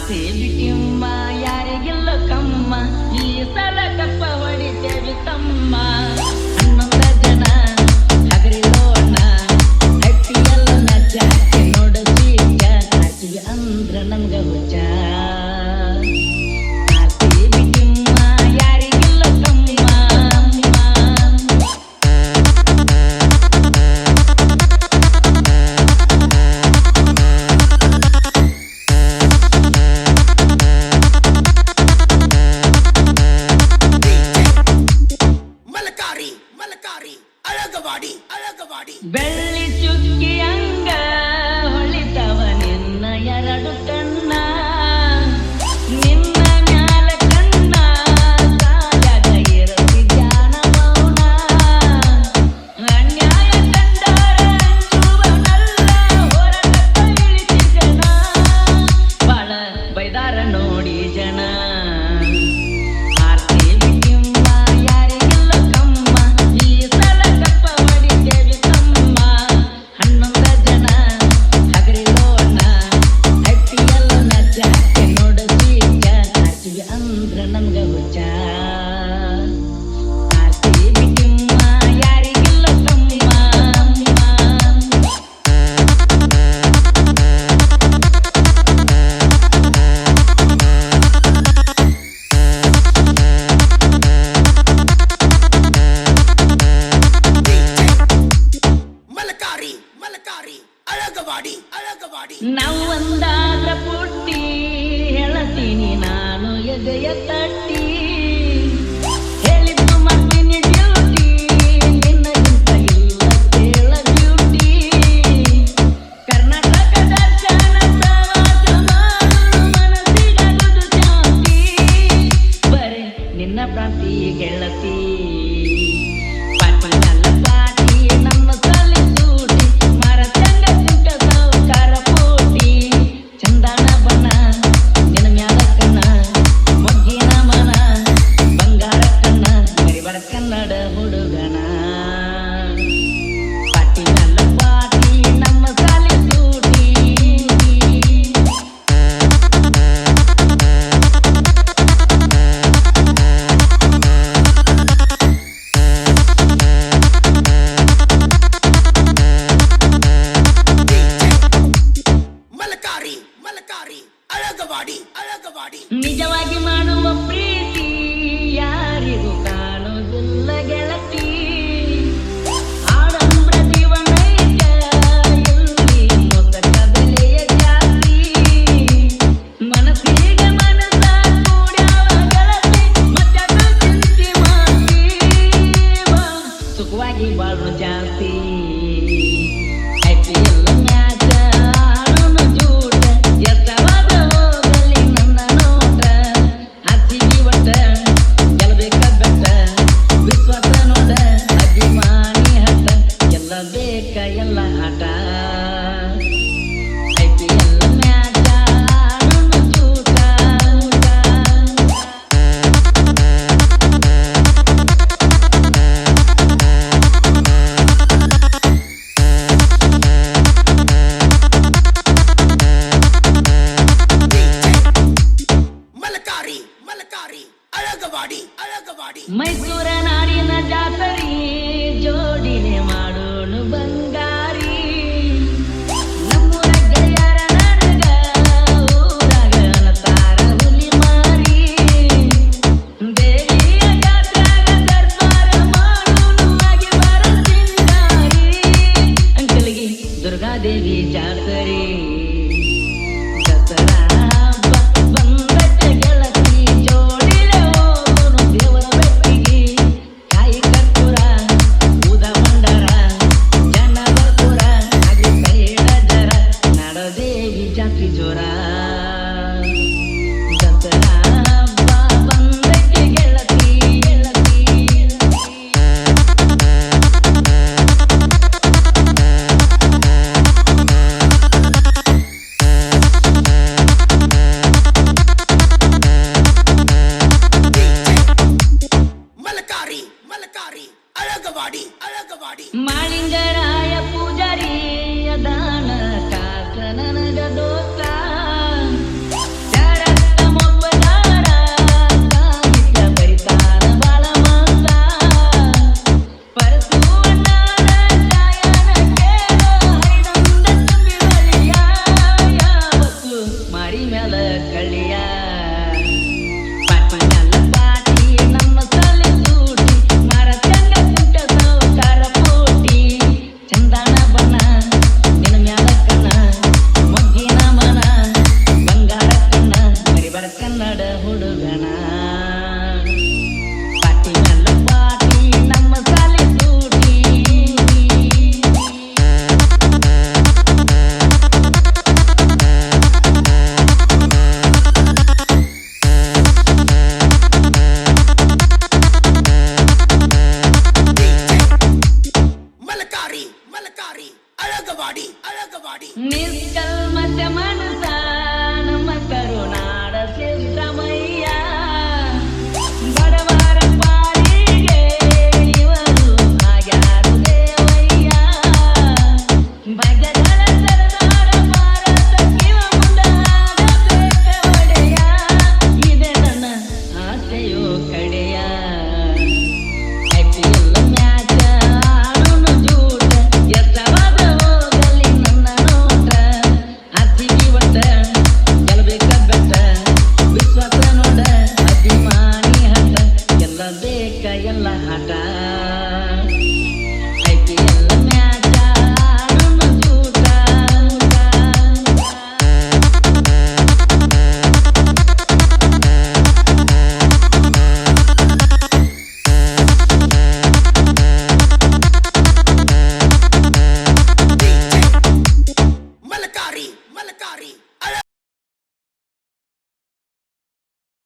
ಆಸೆ ಬಿಟ್ಟಿಮ್ಮ ಯಾರಿಗಿಲ್ಲ ಕಮ್ಮ ಈ ಸಲ ಕಪ್ಪ ಹೊಡಿತೇವಿ ತಮ್ಮ ಹನ್ನೊಂದ ಜನ ಹಗರಿಲೋಣ ಹಟ್ಟಿಯಲ್ಲ ನಚ್ಚಾಕೆ ನೋಡಸಿ ಹಾಕಿವಿ ಅಂದ್ರ ನಮ್ಗ ಹುಚ್ಚ ಬೆಳ್ಳಿ ಚುಕ್ಕಿಯಂಗ ಹೊಳಿತವ ನಿನ್ನ ಎರಡು ಕಣ್ಣ ನಿನ್ನ ಮ್ಯಾಲ ಕಣ್ಣ ಸಾಲಾಗ ಇರಲಿ ಜ್ಞಾನ ಮೌನ ಅನ್ಯಾಯ ಕಂಡಾರ ಅಂಜುವನಲ್ಲ ಹೊರಗತ್ತ ಇಳಿಸಿ ಜನ ಬಾಳ ಬೈದಾರ ನೋಡಿ ಜನ ನಾವು ಒಂದಾದ್ರ ಪುಟ್ಟಿ ಹೇಳತೀನಿ ನಾನು ಎದೆಯ ತಟ್ಟಿ ಹೇಳಿದ್ದು ಮಾಡ್ತೀನಿ ಡ್ಯೂಟಿ ನಿನ್ನಗಿಂತ ಇಲ್ಲ ಕೇಳ ಬ್ಯೂಟಿ ಕರ್ನಾಟಕ ದರ್ಶನ ಪ್ರವಾಸ ಮಾಡು ಮನಸ್ಸಿಗಾಗುದು ಶಾಂತಿ ಬರೇ ನಿನ್ನ ಪ್ರಾಂತಿ ಗೆಳತಿ ಕನ್ನಡ ಹುಡುಗನ ಪಾಟಿ ನಲ್ಲ ಪಾಟಿ ನಮ್ಮ ಸಾಲಿ ಸೂಟಿ ಮಲಕಾರಿ ಅಳಗವಾಡಿ ನಿಜವಾಗಿ ಮಾಡುವ ಪ್ರೀತಿ ಯಾರಿಗೂ ಕಾಣುವುದಿಲ್ಲ ಗೆಳತಿ ಆಡಂಬ್ರ ಜೀವನೈಕ ಎಲ್ಲಿ ಮೊದಲ ಬೆಲೆಯ ಜಾಸ್ತಿ ಮನಸ್ಸಿಗೆ ಮನಸ್ಸ ಕೂಡ್ಯಾವ ಗೆಳತಿ ಮತ್ಯಾಕ ಚಿಂತೆ ಮಾಡ್ತಿ ಸುಖವಾಗಿ ಬಾಳು ಜಾಸ್ತಿ ಐಪಿಎಲ್ ಮ್ಯಾಚ್ ಆಡೋನು ಜೂಟ ಎತ್ತವಾದ ಹೋಗಲಿ ನನ್ನ ನೋಟ ಹಚ್ಚಿಗಿ ಒಟ್ಟ ಗೆಲ್ಬೇಕ ಬೆಟ್ಟ ವಿಶ್ವಾಸ ನೋಡ ಅಭಿಮಾನಿ ಹಠ ಎಲ್ಲ ಬೇಕ ಎಲ್ಲ ಆಟ ಐಪಿಎಲ್ ಮ್ಯಾಚ್ ಆಡೋನು ಜೂಟ ಮೈಸೂರ ನಾಡಿನ ಜಾತರಿ ಜೋಡಿನೆ ಮಾಡೋನು ಬಂಗಾರಿ ನಮ್ಮೂರ ಗೆಳೆಯರ ನನಗ ಊರಾಗ ಅನ್ನತಾರ ಹುಲಿ ಮಾರಿ ದೇವಿಯ ಜಾತ್ರಾಗ ದರ್ಬಾರ ಮಾಡೋನು ಆಗಿ ಬರ ಸಿಂಗಾರಿ ಅಂಕಲಿಗೆ ದುರ್ಗಾದೇವಿ ಜಾತರಿ ದಸರಾ ಬಂದಟ ಗೆಳತಿ ಜೋಡಿಲೆ ಹೋಗುನು ದೇವರ ಬೆಟ್ಟಿಗೆ ಕಾಯಿ ಕರ್ಪೂರ ಊದ ಮಂಡರ ಜನ ಬರ್ಪುರ ಹಾಗೆ ಕೈಡ ಜರ ನಾಡದೇವಿ ಜಾತ್ರಿ ಜೋರ ದಸರಾ ಬಂದಕ್ಕೆ ಗೆಳತಿ ಮಾಳಿಂಗರಾಯ ಪೂಜಾರಿ ಅದಾನ ಕಾಸ ನನಗ ದೋಸ್ತ ಕನ್ನಡ ಹುಡುಗ